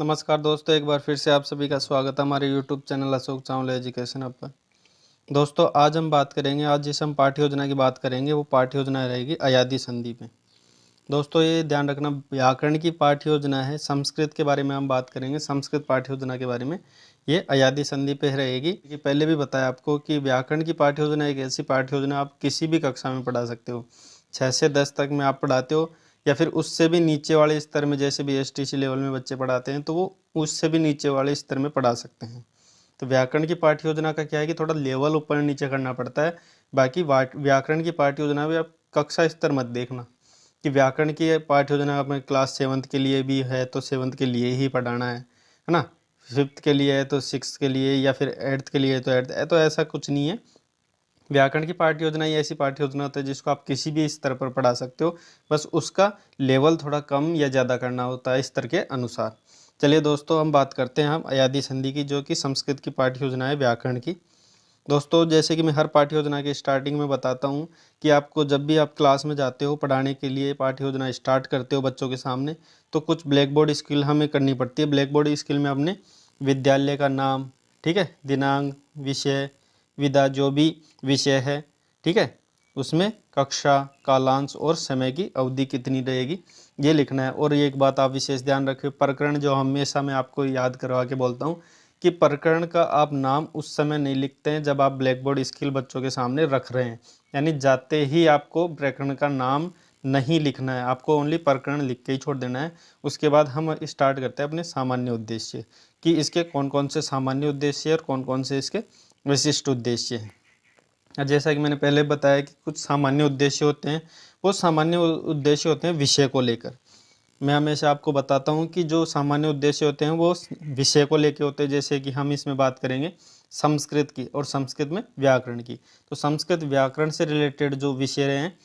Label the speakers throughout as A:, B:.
A: नमस्कार दोस्तों, एक बार फिर से आप सभी का स्वागत है हमारे YouTube channel Ashok Chawla education hub पर। दोस्तों आज हम बात करेंगे, आज जिस हम पाठ्य योजना की बात करेंगे वो पाठ्य योजना रहेगी अयादी संधि पे। दोस्तों ये ध्यान रखना, व्याकरण की पाठ्य योजना है, संस्कृत के बारे में हम बात करेंगे, संस्कृत पाठ्य योजना के बारे में ये अयादी संधि पे रहेगी। कि पहले भी बताया आपको कि व्याकरण की पाठ्य योजना एक ऐसी पाठ्य योजना आप किसी भी कक्षा में पढ़ा सकते हो। 6 से 10 तक में आप पढ़ाते हो या फिर उससे भी नीचे वाले स्तर में, जैसे भी एसटीसी लेवल में बच्चे पढ़ाते हैं तो वो उससे भी नीचे वाले स्तर में पढ़ा सकते हैं। तो व्याकरण की पाठ्य योजना का क्या है कि थोड़ा लेवल ऊपर नीचे करना पड़ता है। बाकी व्याकरण की पाठ्य योजना भी आप कक्षा स्तर मत देखना कि व्याकरण की पाठ्य योजना अपने क्लास 7th के लिए भी है तो 7th के लिए ही पढ़ाना है ना, 5th के लिए है तो 6th के लिए, या फिर 8th के लिए है तो 8th है, तो ऐसा कुछ नहीं है। व्याकरण की पाठ्य योजना ये ऐसी पाठ्य योजना होता है जिसको आप किसी भी स्तर पर पढ़ा सकते हो, बस उसका लेवल थोड़ा कम या ज़्यादा करना होता है स्तर के अनुसार। चलिए दोस्तों हम बात करते हैं हम अयादी संधि की, जो कि संस्कृत की पाठ्य योजना है व्याकरण की। दोस्तों जैसे कि मैं हर पाठ्य योजना के स्टार्टिंग में बताता हूँ कि आपको जब भी आप क्लास में जाते हो पढ़ाने के लिए, पाठ्य योजना स्टार्ट करते हो बच्चों के सामने, तो कुछ ब्लैक बोर्ड स्किल हमें करनी पड़ती है। ब्लैक बोर्ड स्किल में अपने विद्यालय का नाम, ठीक है, दिनांक, विषय, विधा, जो भी विषय है, ठीक है, उसमें कक्षा, कालांश और समय की अवधि कितनी रहेगी ये लिखना है। और ये एक बात आप विशेष ध्यान रखें, प्रकरण जो हमेशा मैं आपको याद करवा के बोलता हूँ कि प्रकरण का आप नाम उस समय नहीं लिखते हैं जब आप ब्लैक बोर्ड स्किल बच्चों के सामने रख रहे हैं, यानी जाते ही आपको प्रकरण का नाम नहीं लिखना है, आपको ओनली प्रकरण लिख के ही छोड़ देना है। उसके बाद हम स्टार्ट करते हैं अपने सामान्य उद्देश्य कि इसके कौन कौन से सामान्य उद्देश्य और कौन कौन से इसके विशिष्ट उद्देश्य हैं। और जैसा कि मैंने पहले बताया कि कुछ सामान्य उद्देश्य होते हैं, वो सामान्य उद्देश्य होते हैं विषय को लेकर। मैं हमेशा आपको बताता हूँ कि जो सामान्य उद्देश्य होते हैं वो विषय को लेके होते हैं। जैसे कि हम इसमें बात करेंगे संस्कृत की और संस्कृत में व्याकरण की, तो संस्कृत व्याकरण से रिलेटेड जो विषय हैं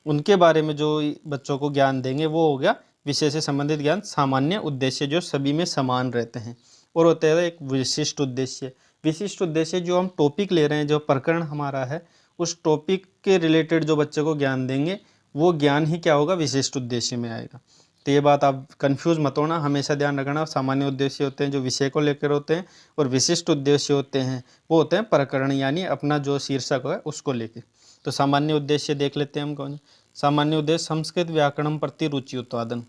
A: उनके बारे में जो बच्चों को ज्ञान देंगे वो हो गया विषय से संबंधित ज्ञान, सामान्य उद्देश्य जो सभी में समान रहते हैं। और होता है एक विशिष्ट उद्देश्य। विशिष्ट उद्देश्य जो हम टॉपिक ले रहे हैं, जो प्रकरण हमारा है, उस टॉपिक के रिलेटेड जो बच्चे को ज्ञान देंगे वो ज्ञान ही क्या होगा, विशिष्ट उद्देश्य में आएगा। तो ये बात आप कंफ्यूज मत होना, हमेशा ध्यान रखना। सामान्य उद्देश्य होते हैं जो विषय को लेकर होते हैं, और विशिष्ट उद्देश्य होते हैं वो होते हैं प्रकरण, यानी अपना जो शीर्षक है उसको लेके। तो सामान्य उद्देश्य देख लेते हैं हम कौन। सामान्य उद्देश्य संस्कृत व्याकरणम प्रति रुचि उत्पादन,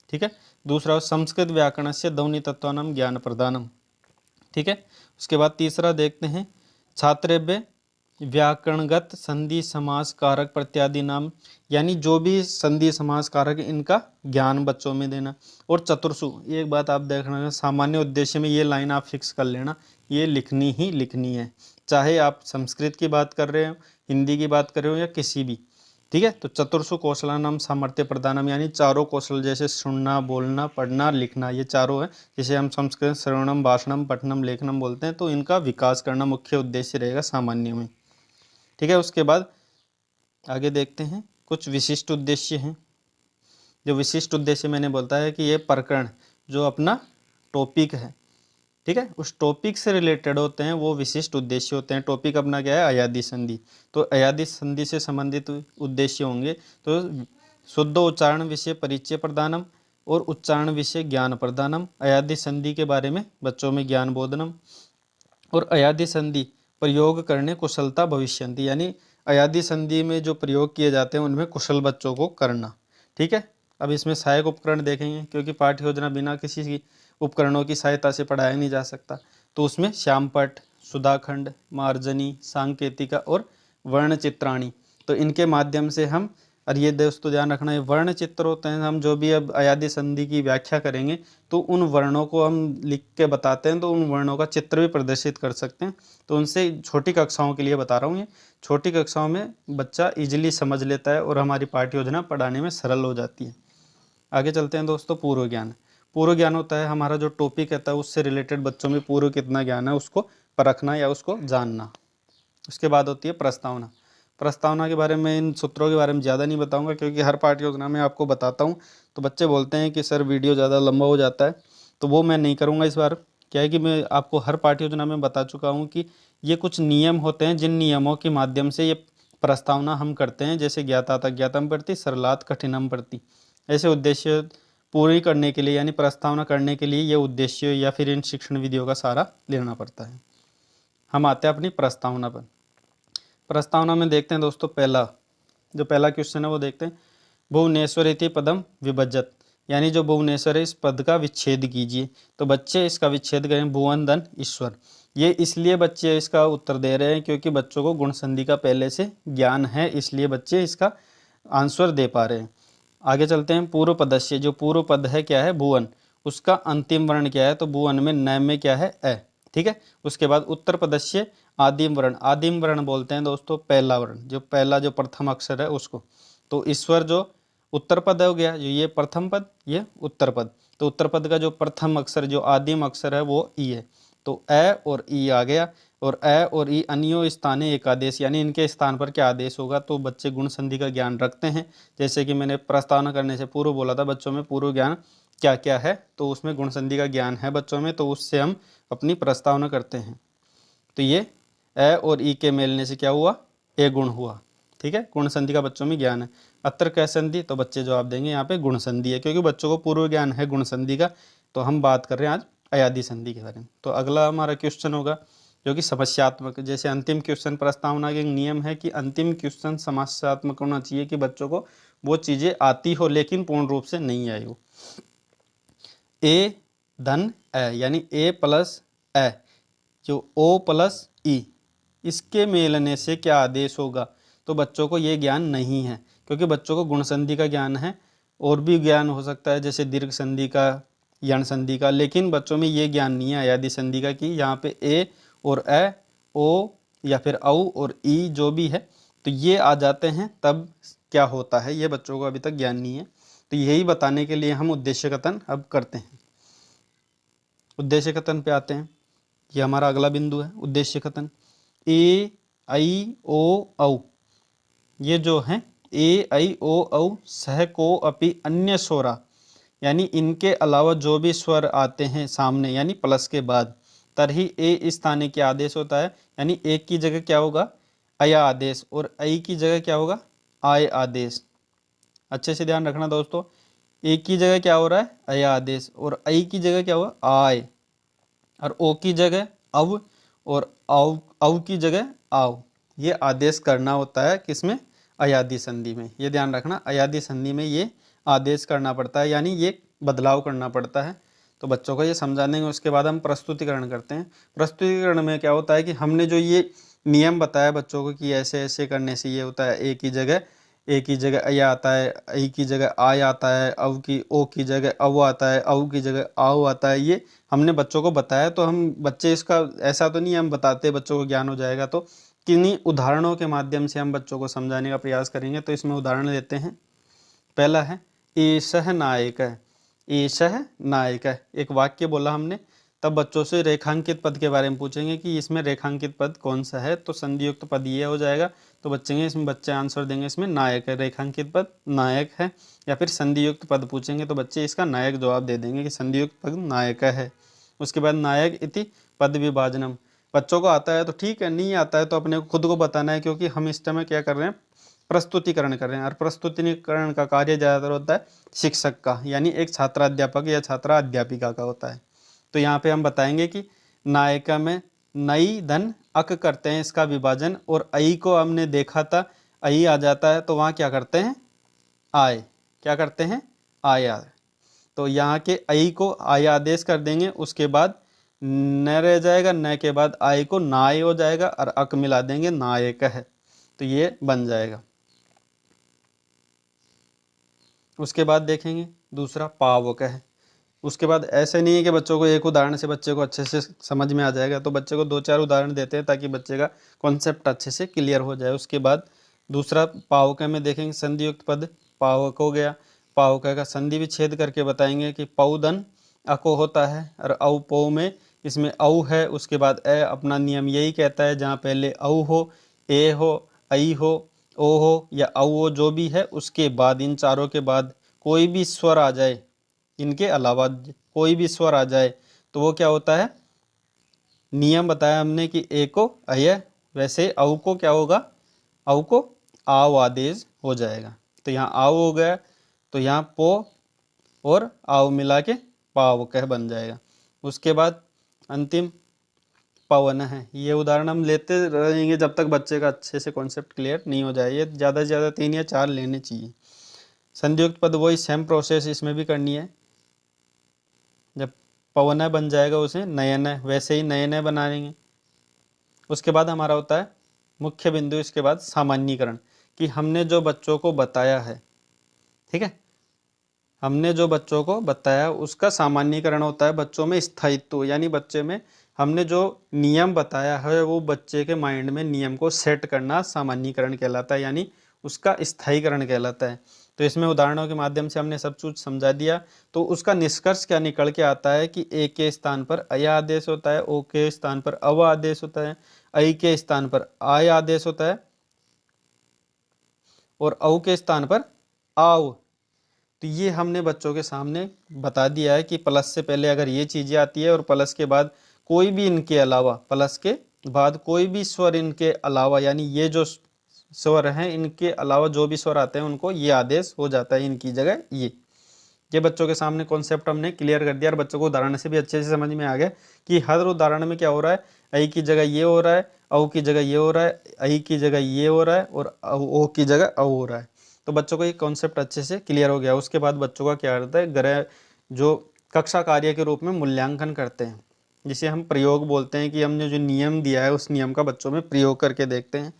A: ठीक है। दूसरा संस्कृत व्याकरण से ध्वनि तत्वानाम ज्ञान प्रदानम, ठीक है। उसके बाद तीसरा देखते हैं छात्रेभ्य व्याकरणगत संधि समास कारक प्रत्यादि नाम, यानी जो भी संधि समास कारक इनका ज्ञान बच्चों में देना। और चतुर्सु, एक बात आप देखना, सामान्य उद्देश्य में ये लाइन आप फिक्स कर लेना, ये लिखनी ही लिखनी है, चाहे आप संस्कृत की बात कर रहे हो, हिंदी की बात कर रहे हो या किसी भी, ठीक है। तो चतुर्सु कौशलानाम सामर्थ्य प्रदानम, यानी चारों कौशल जैसे सुनना, बोलना, पढ़ना, लिखना, ये चारों है, जिसे हम संस्कृत श्रवणम, भाषणम, पठनम, लेखनम बोलते हैं। तो इनका विकास करना मुख्य उद्देश्य रहेगा सामान्य में, ठीक है। उसके बाद आगे देखते हैं कुछ विशिष्ट उद्देश्य हैं। जो विशिष्ट उद्देश्य मैंने बोलता है कि ये प्रकरण जो अपना टॉपिक है, ठीक है, उस टॉपिक से रिलेटेड होते हैं, वो विशिष्ट उद्देश्य होते हैं। टॉपिक अपना क्या है, अयादी संधि, तो अयादी संधि से संबंधित उद्देश्य होंगे। तो शुद्ध उच्चारण विषय परिचय प्रदानम और उच्चारण विषय ज्ञान प्रदानम, अयादी संधि के बारे में बच्चों में ज्ञान बोधनम, और अयादी संधि प्रयोग करने कुशलता भविष्यंति, यानी अयादी संधि में जो प्रयोग किए जाते हैं उनमें कुशल बच्चों को करना, ठीक है। अब इसमें सहायक उपकरण देखेंगे, क्योंकि पाठ्य योजना बिना किसी की उपकरणों की सहायता से पढ़ाया नहीं जा सकता। तो उसमें श्यामपट, सुधाखंड, मार्जनी, सांकेतिका और वर्ण चित्राणी, तो इनके माध्यम से हम, और ये दोस्तों ध्यान रखना, ये वर्ण चित्र होते हैं। हम जो भी अब अयादी संधि की व्याख्या करेंगे तो उन वर्णों को हम लिख के बताते हैं, तो उन वर्णों का चित्र भी प्रदर्शित कर सकते हैं। तो उनसे छोटी कक्षाओं के लिए बता रहा हूँ, ये छोटी कक्षाओं में बच्चा इजीली समझ लेता है और हमारी पाठ्य योजना पढ़ाने में सरल हो जाती है। आगे चलते हैं दोस्तों, पूर्व ज्ञान। पूर्व ज्ञान होता है हमारा जो टॉपिक रहता है उससे रिलेटेड बच्चों में पूर्व कितना ज्ञान है उसको परखना या उसको जानना। उसके बाद होती है प्रस्तावना। प्रस्तावना के बारे में, इन सूत्रों के बारे में ज़्यादा नहीं बताऊंगा, क्योंकि हर पाठ्य योजना में आपको बताता हूँ तो बच्चे बोलते हैं कि सर वीडियो ज़्यादा लंबा हो जाता है, तो वो मैं नहीं करूँगा इस बार। क्या है कि मैं आपको हर पाठ्य योजना में बता चुका हूँ कि ये कुछ नियम होते हैं, जिन नियमों के माध्यम से ये प्रस्तावना हम करते हैं। जैसे ज्ञाता तक ज्ञातम प्रति, सरलात कठिनम प्रति, ऐसे उद्देश्य पूरी करने के लिए यानी प्रस्तावना करने के लिए ये उद्देश्य या फिर इन शिक्षण विधियों का सहारा लेना पड़ता है। हम आते हैं अपनी प्रस्तावना पर। प्रस्तावना में देखते हैं दोस्तों, पहला क्वेश्चन है वो देखते हैं। भुवनेश्वर इति पदम विभजत, यानी जो भुवनेश्वर है इस पद का विच्छेद कीजिए। तो बच्चे इसका विच्छेद करें, भुवन धन ईश्वर। ये इसलिए बच्चे इसका उत्तर दे रहे हैं क्योंकि बच्चों को गुण संधि का पहले से ज्ञान है, इसलिए बच्चे इसका आंसर दे पा रहे हैं। आगे चलते हैं। पूर्व पदस्य, जो पूर्व पद है क्या है, भुवन, उसका अंतिम वर्ण क्या है, तो भुवन में न में क्या है, ए। ठीक है। उसके बाद उत्तर पदस्य आदिम वर्ण, आदिम वर्ण बोलते हैं दोस्तों पहला वर्ण, जो प्रथम अक्षर है उसको। तो ईश्वर जो उत्तर पद हो गया, जो ये प्रथम पद, ये उत्तर पद। तो उत्तर पद का जो प्रथम अक्षर, जो आदिम अक्षर है वो ई है। तो ए और ई आ गया, और ए और ई अन्यो स्थाने एक आदेश, यानी इनके स्थान पर क्या आदेश होगा। तो बच्चे गुण संधि का ज्ञान रखते हैं। जैसे कि मैंने प्रस्तावना करने से पूर्व बोला था बच्चों में पूर्व ज्ञान क्या क्या है, तो उसमें गुण संधि का ज्ञान है बच्चों में, तो उससे हम अपनी प्रस्तावना करते हैं। तो ये ए और ई के मिलने से क्या हुआ, ए गुण हुआ। ठीक है, गुण संधि का बच्चों में ज्ञान है। अत्र कै संधि, तो बच्चे जवाब देंगे यहाँ पे गुण संधि है, क्योंकि बच्चों को पूर्व ज्ञान है गुण संधि का। तो हम बात कर रहे हैं आज अयादी संधि के बारे में। तो अगला हमारा क्वेश्चन होगा जो कि समस्यात्मक। जैसे अंतिम क्वेश्चन प्रस्तावना के नियम है कि अंतिम क्वेश्चन समस्यात्मक होना चाहिए, कि बच्चों को वो चीज़ें आती हो लेकिन पूर्ण रूप से नहीं आई हो। ए धन ए, यानी ए प्लस ए, जो ओ प्लस ई, इसके मेलने से क्या आदेश होगा। तो बच्चों को ये ज्ञान नहीं है, क्योंकि बच्चों को गुण संधि का ज्ञान है, और भी ज्ञान हो सकता है जैसे दीर्घ संधि का, यण संधि का, लेकिन बच्चों में ये ज्ञान नहीं है अयादी संधि का, कि यहाँ पे ए और ए, ओ या फिर औ और ई जो भी है, तो ये आ जाते हैं तब क्या होता है, ये बच्चों को अभी तक ज्ञान नहीं है। तो यही बताने के लिए हम उद्देश्य कथन अब करते हैं। उद्देश्य कथन पे आते हैं। ये हमारा अगला बिंदु है, उद्देश्य कथन। ए आई ओ औ, ये जो है ए आई ओ औ सह को अपि अन्य स्वरा, यानी इनके अलावा जो भी स्वर आते हैं सामने यानी प्लस के बाद, तरही ए स्थाने क्या आदेश होता है, यानी एक की जगह क्या होगा, अया आदेश, और आई की जगह क्या होगा, आय आदेश। अच्छे से ध्यान रखना दोस्तों, एक की जगह क्या हो रहा है, अया आदेश, और आई की जगह क्या होगा, आय, और ओ की जगह अव, और औ की जगह आव। ये आदेश करना होता है किसमें, अयादी संधि में। ये ध्यान रखना, अयादी संधि में ये आदेश करना पड़ता है, यानी ये बदलाव करना पड़ता है। तो बच्चों को ये समझाने के उसके बाद हम प्रस्तुतिकरण करते हैं। प्रस्तुतिकरण में क्या होता है कि हमने जो ये नियम बताया बच्चों को कि ऐसे ऐसे करने से ये होता है, ए की जगह अया आता है, आई की जगह आय आता है, अव की ओ की जगह अव आता है, औ की जगह आओ आता है, ये हमने बच्चों को बताया। तो हम बच्चे इसका ऐसा तो नहीं हम बताते बच्चों को ज्ञान हो जाएगा, तो किन्हीं उदाहरणों के माध्यम से हम बच्चों को समझाने का प्रयास करेंगे। तो इसमें उदाहरण लेते हैं। पहला है एषः नायक है, एषः नायक है, एक वाक्य बोला हमने, तब बच्चों से रेखांकित पद के बारे में पूछेंगे कि इसमें रेखांकित पद कौन सा है, तो संधि युक्त पद ये हो जाएगा। तो बच्चे आंसर देंगे इसमें नायक है, रेखांकित पद नायक है। या फिर संधि युक्त पद पूछेंगे तो बच्चे इसका नायक जवाब दे देंगे कि संधि युक्त पद नायक है। उसके बाद नायक इति पद विभाजनम, बच्चों को आता है तो ठीक है, नहीं आता है तो अपने खुद को बताना है, क्योंकि हम इस समय क्या कर रहे हैं, प्रस्तुतिकरण कर रहे हैं। और प्रस्तुतिकरण का कार्य ज़्यादातर होता है शिक्षक का, यानी एक छात्राध्यापक या छात्रा अध्यापिका का होता है। तो यहाँ पे हम बताएंगे कि नायिका में नई धन अक करते हैं इसका विभाजन, और आई को हमने देखा था आई आ जाता है, तो वहाँ क्या करते हैं, आय, क्या करते हैं, आया। तो यहाँ के आई को आय आदेश कर देंगे, उसके बाद न रह जाएगा, न के बाद आय को नाय हो जाएगा, और अक मिला देंगे नायक है, तो ये बन जाएगा। उसके बाद देखेंगे दूसरा पावक है। उसके बाद ऐसे नहीं है कि बच्चों को एक उदाहरण से बच्चे को अच्छे से समझ में आ जाएगा, तो बच्चे को 2-4 उदाहरण देते हैं ताकि बच्चे का कॉन्सेप्ट अच्छे से क्लियर हो जाए। उसके बाद दूसरा पावक में देखेंगे संधि युक्त पद, पावक हो गया, पावक का संधि विच्छेद करके बताएंगे कि पौधन अको होता है, और औ पौ में इसमें औ है, उसके बाद ए अपना नियम यही कहता है, जहाँ पहले औ हो, ए हो, आई हो, ओ हो या औ हो, जो भी है उसके बाद इन चारों के बाद कोई भी स्वर आ जाए, इनके अलावा कोई भी स्वर आ जाए तो वो क्या होता है, नियम बताया हमने कि ए को अय, वैसे औ को क्या होगा, औ को आव आदेश हो जाएगा। तो यहाँ आव हो गया, तो यहाँ पो और आव मिला के पाव कह बन जाएगा। उसके बाद अंतिम पवन है। ये उदाहरण हम लेते रहेंगे जब तक बच्चे का अच्छे से कॉन्सेप्ट क्लियर नहीं हो जाए। ये ज़्यादा से ज़्यादा 3 या 4 लेने चाहिए। संधियुक्त पद वही सेम प्रोसेस इसमें भी करनी है। जब पवन बन जाएगा उसे नयन वैसे ही नयन बनाएंगे। उसके बाद हमारा होता है मुख्य बिंदु, इसके बाद सामान्यीकरण, कि हमने जो बच्चों को बताया है, ठीक है, हमने जो बच्चों को बताया उसका सामान्यीकरण होता है बच्चों में स्थायित्व, यानी बच्चे में हमने जो नियम बताया है वो बच्चे के माइंड में नियम को सेट करना सामान्यीकरण कहलाता है, यानी उसका स्थायीकरण कहलाता है। तो इसमें उदाहरणों के माध्यम से हमने सब कुछ समझा दिया। तो उसका निष्कर्ष क्या निकल के आता है कि ए के स्थान पर अय आदेश होता है, ओ के स्थान पर अव आदेश होता है, ऐ के स्थान पर आय आदेश होता है और औ के स्थान पर आव। तो ये हमने बच्चों के सामने बता दिया है कि प्लस से पहले अगर ये चीजें आती है और प्लस के बाद कोई भी इनके अलावा, प्लस के बाद कोई भी स्वर इनके अलावा, यानी ये जो स्वर हैं इनके अलावा जो भी स्वर आते हैं उनको ये आदेश हो जाता है इनकी जगह ये बच्चों के सामने कॉन्सेप्ट हमने क्लियर कर दिया और बच्चों को उदाहरण से भी अच्छे से समझ में आ गया कि हर उदाहरण में क्या हो रहा है, ऐ की जगह ये हो रहा है, औ की जगह ये हो रहा है, ऐ की जगह ये हो रहा है और ओ की जगह औ हो रहा है। तो बच्चों को ये कॉन्सेप्ट अच्छे से क्लियर हो गया। उसके बाद बच्चों का क्या होता है, गृह जो कक्षा कार्य के रूप में मूल्यांकन करते हैं, जिसे हम प्रयोग बोलते हैं, कि हमने जो नियम दिया है उस नियम का बच्चों में प्रयोग करके देखते हैं।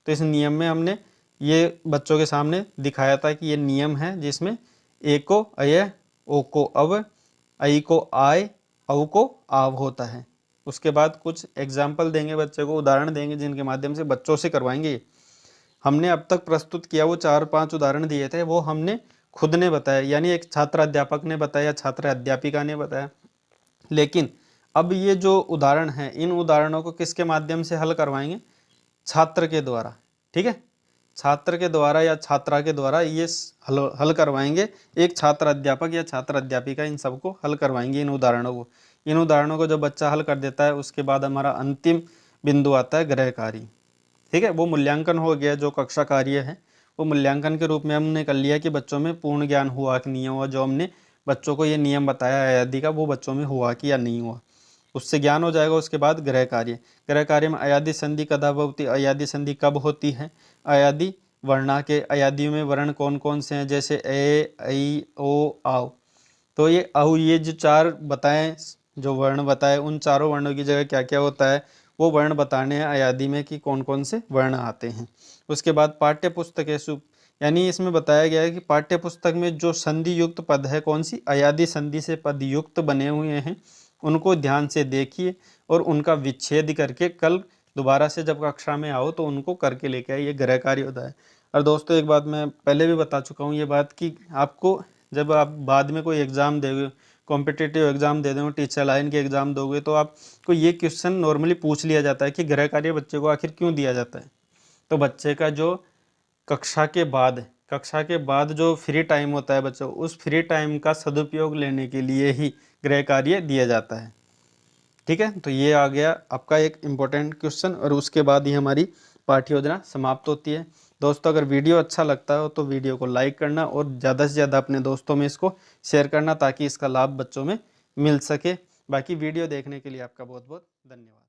A: तो इस नियम में हमने ये बच्चों के सामने दिखाया था कि ये नियम है जिसमें ए को अय, ओ को अव, ऐ को आय, औ को आव होता है। उसके बाद कुछ एग्जाम्पल देंगे बच्चे को, उदाहरण देंगे जिनके माध्यम से बच्चों से करवाएंगे। हमने अब तक प्रस्तुत किया वो 4-5 उदाहरण दिए थे वो हमने खुद ने बताया, यानी एक छात्र अध्यापक ने बताया, छात्र अध्यापिका ने बताया। लेकिन अब ये जो उदाहरण है इन उदाहरणों को किसके माध्यम से हल करवाएंगे, छात्र के द्वारा, ठीक है, छात्र के द्वारा या छात्रा के द्वारा ये हल करवाएंगे। एक छात्र अध्यापक या छात्र अध्यापिका इन सबको हल करवाएंगे इन उदाहरणों को। इन उदाहरणों को जब बच्चा हल कर देता है उसके बाद हमारा अंतिम बिंदु आता है गृह कार्य, ठीक है। वो मूल्यांकन हो गया, जो कक्षा कार्य है वो मूल्यांकन के रूप में हमने कर लिया कि बच्चों में पूर्ण ज्ञान हुआ कि नहीं हुआ। जो हमने बच्चों को ये नियम बताया अयादी का वो बच्चों में हुआ कि या नहीं हुआ, उससे ज्ञान हो जाएगा। उसके बाद गृह कार्य, गृह कार्य में अयादी संधि कदा भवति, अयादी संधि कब होती है, अयादी वर्णा के अयादियों में वर्ण कौन कौन से हैं, जैसे ए, ऐ, ओ, आव। तो ये औ ये जो 4 बताएं, जो वर्ण बताए उन चारों वर्णों की जगह क्या क्या होता है वो वर्ण बताने हैं अयादी में कि कौन कौन से वर्ण आते हैं। उसके बाद पाठ्य पुस्तकेषु, यानी इसमें बताया गया है कि पाठ्य पुस्तक में जो संधि युक्त पद है, कौन सी अयादी संधि से पद युक्त बने हुए हैं उनको ध्यान से देखिए और उनका विच्छेद करके कल दोबारा से जब कक्षा में आओ तो उनको करके लेके आए। ये गृह कार्य होता है। और दोस्तों एक बात मैं पहले भी बता चुका हूँ ये बात कि आपको जब आप बाद में कोई एग्ज़ाम दोगे, कॉम्पिटिटिव एग्ज़ाम दे दोगे, टीचर लाइन के एग्ज़ाम दोगे, तो आपको ये क्वेश्चन नॉर्मली पूछ लिया जाता है कि गृह कार्य बच्चे को आखिर क्यों दिया जाता है। तो बच्चे का जो कक्षा के बाद जो फ्री टाइम होता है बच्चों, उस फ्री टाइम का सदुपयोग लेने के लिए ही गृह कार्य दिया जाता है, ठीक है। तो ये आ गया आपका एक इम्पोर्टेंट क्वेश्चन और उसके बाद ही हमारी पाठ्य योजना समाप्त होती है। दोस्तों अगर वीडियो अच्छा लगता हो तो वीडियो को लाइक करना और ज़्यादा से ज़्यादा अपने दोस्तों में इसको शेयर करना ताकि इसका लाभ बच्चों में मिल सके। बाकी वीडियो देखने के लिए आपका बहुत बहुत धन्यवाद।